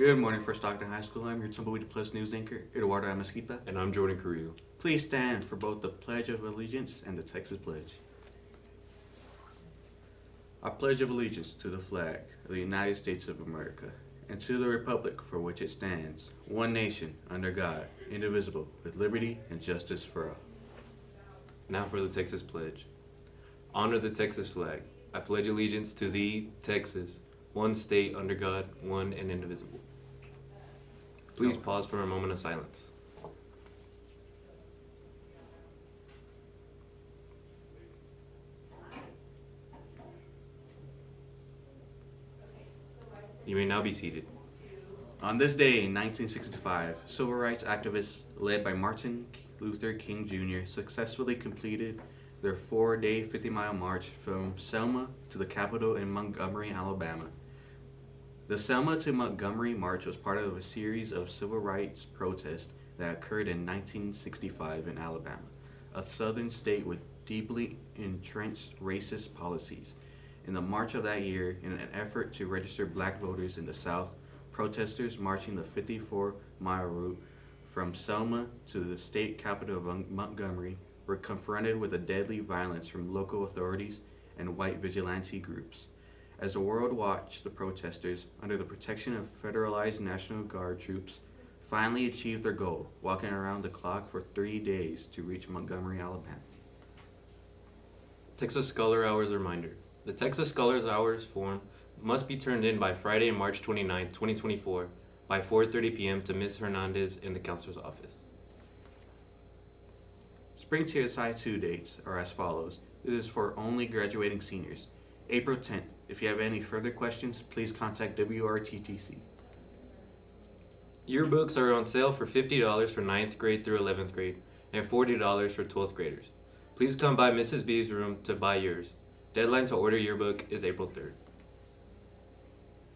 Good morning, First Stockton High School. I'm your Tumbleweed Plus news anchor, Eduardo. And I'm Jordan Carrillo. Please stand for both the Pledge of Allegiance and the Texas Pledge. I pledge of allegiance to the flag of the United States of America and to the republic for which it stands, one nation, under God, indivisible, with liberty and justice for all. Now for the Texas Pledge. Honor the Texas flag. I pledge allegiance to thee, Texas, one state under God, one and indivisible. Please pause for a moment of silence. You may now be seated. On this day in 1965, civil rights activists led by Martin Luther King Jr. successfully completed their 4-day 50-mile march from Selma to the Capitol in Montgomery, Alabama. The Selma to Montgomery March was part of a series of civil rights protests that occurred in 1965 in Alabama, a southern state with deeply entrenched racist policies. In the March of that year, in an effort to register black voters in the South, protesters marching the 54-mile route from Selma to the state capital of Montgomery were confronted with a deadly violence from local authorities and white vigilante groups. As the world watched, the protesters, under the protection of federalized National Guard troops, finally achieved their goal, walking around the clock for 3 days to reach Montgomery, Alabama. Texas Scholar Hours reminder. The Texas Scholars Hours form must be turned in by Friday, March 29, 2024, by 4:30 p.m. to Ms. Hernandez in the counselor's office. Spring TSI 2 dates are as follows. This is for only graduating seniors. April 10th. If you have any further questions, please contact WRTTC. Yearbooks are on sale for $50 for 9th grade through 11th grade and $40 for 12th graders. Please come by Mrs. B's room to buy yours. Deadline to order yearbook is April 3rd.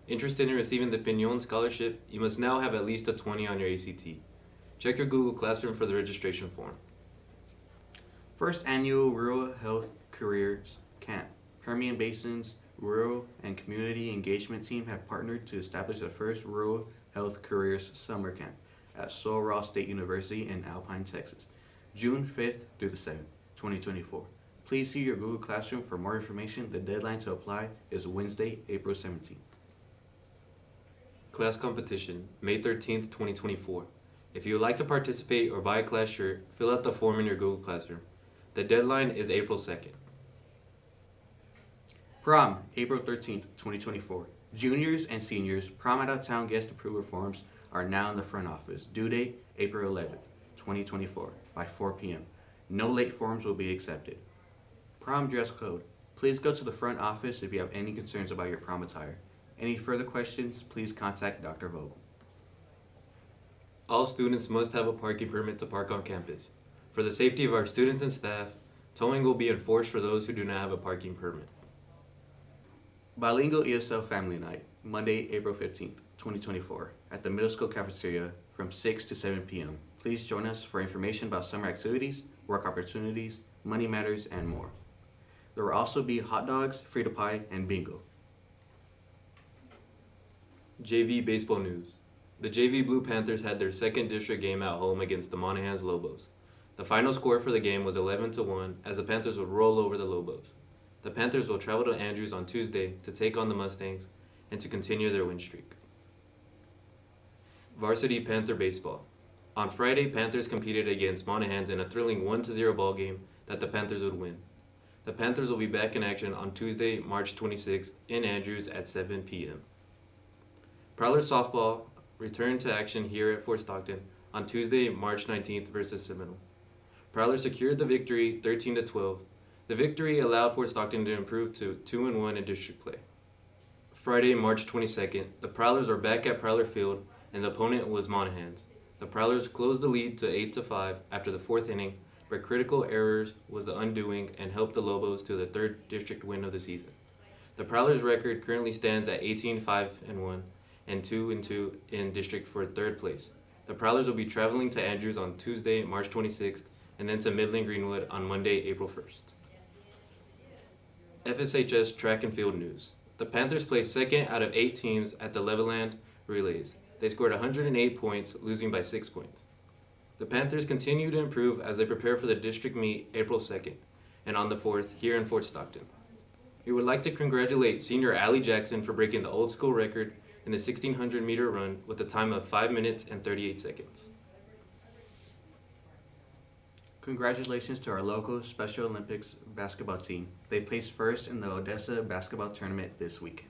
Interested in receiving the Piñon Scholarship? You must now have at least a 20 on your ACT. Check your Google Classroom for the registration form. First annual Rural Health Careers Camp. Permian Basin's Rural and Community Engagement Team have partnered to establish the first Rural Health Careers Summer Camp at Sul Ross State University in Alpine, Texas, June 5th through the 7th, 2024. Please see your Google Classroom for more information. The deadline to apply is Wednesday, April 17th. Class competition, May 13th, 2024. If you would like to participate or buy a class shirt, fill out the form in your Google Classroom. The deadline is April 2nd. Prom, April 13th, 2024. Juniors and seniors, prom out of town guest approval forms are now in the front office. Due date, April 11th, 2024, by 4 p.m. No late forms will be accepted. Prom dress code. Please go to the front office if you have any concerns about your prom attire. Any further questions, please contact Dr. Vogel. All students must have a parking permit to park on campus. For the safety of our students and staff, towing will be enforced for those who do not have a parking permit. Bilingual ESL Family Night, Monday, April 15th, 2024, at the middle school cafeteria from 6 to 7 p.m. Please join us for information about summer activities, work opportunities, money matters, and more. There will also be hot dogs, Frito pie, and bingo. JV baseball news. The JV Blue Panthers had their second district game at home against the Monahans Lobos. The final score for the game was 11-1 as the Panthers would roll over the Lobos. The Panthers will travel to Andrews on Tuesday to take on the Mustangs and to continue their win streak. Varsity Panther baseball. On Friday, Panthers competed against Monahans in a thrilling 1-0 ball game that the Panthers would win. The Panthers will be back in action on Tuesday, March 26th in Andrews at 7 p.m. Prowler softball returned to action here at Fort Stockton on Tuesday, March 19th versus Seminole. Prowler secured the victory 13-12. The victory allowed Fort Stockton to improve to 2-1 in district play. Friday, March 22nd, the Prowlers are back at Prowler Field and the opponent was Monahans. The Prowlers closed the lead to 8-5 after the fourth inning, but critical errors was the undoing and helped the Lobos to the third district win of the season. The Prowlers' record currently stands at 18-5-1 and 2-2 in district for third place. The Prowlers will be traveling to Andrews on Tuesday, March 26th, and then to Midland Greenwood on Monday, April 1st. FSHS track and field news. The Panthers placed second out of 8 teams at the Leveland Relays. They scored 108 points, losing by 6 points. The Panthers continue to improve as they prepare for the district meet April 2nd and on the 4th here in Fort Stockton. We would like to congratulate senior Allie Jackson for breaking the old school record in the 1600 meter run with a time of 5 minutes and 38 seconds. Congratulations to our local Special Olympics basketball team. They placed first in the Odessa basketball tournament this weekend.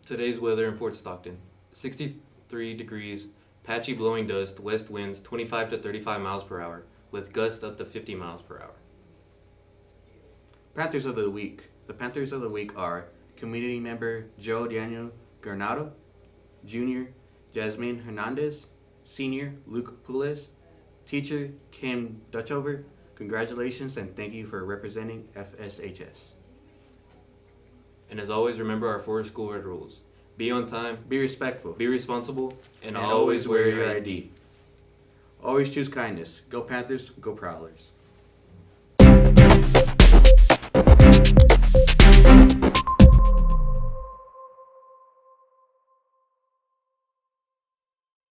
Today's weather in Fort Stockton: 63 degrees, patchy blowing dust, west winds 25 to 35 miles per hour, with gusts up to 50 miles per hour. Panthers of the Week. The Panthers of the Week are community member Joe Daniel Granado, junior Jasmine Hernandez, senior Luke Pules, teacher Kim Dutchover. Congratulations and thank you for representing FSHS. And as always, remember our 4 school red rules: be on time, Be respectful, be responsible, and always wear your ID. Always choose kindness. Go Panthers, go Prowlers.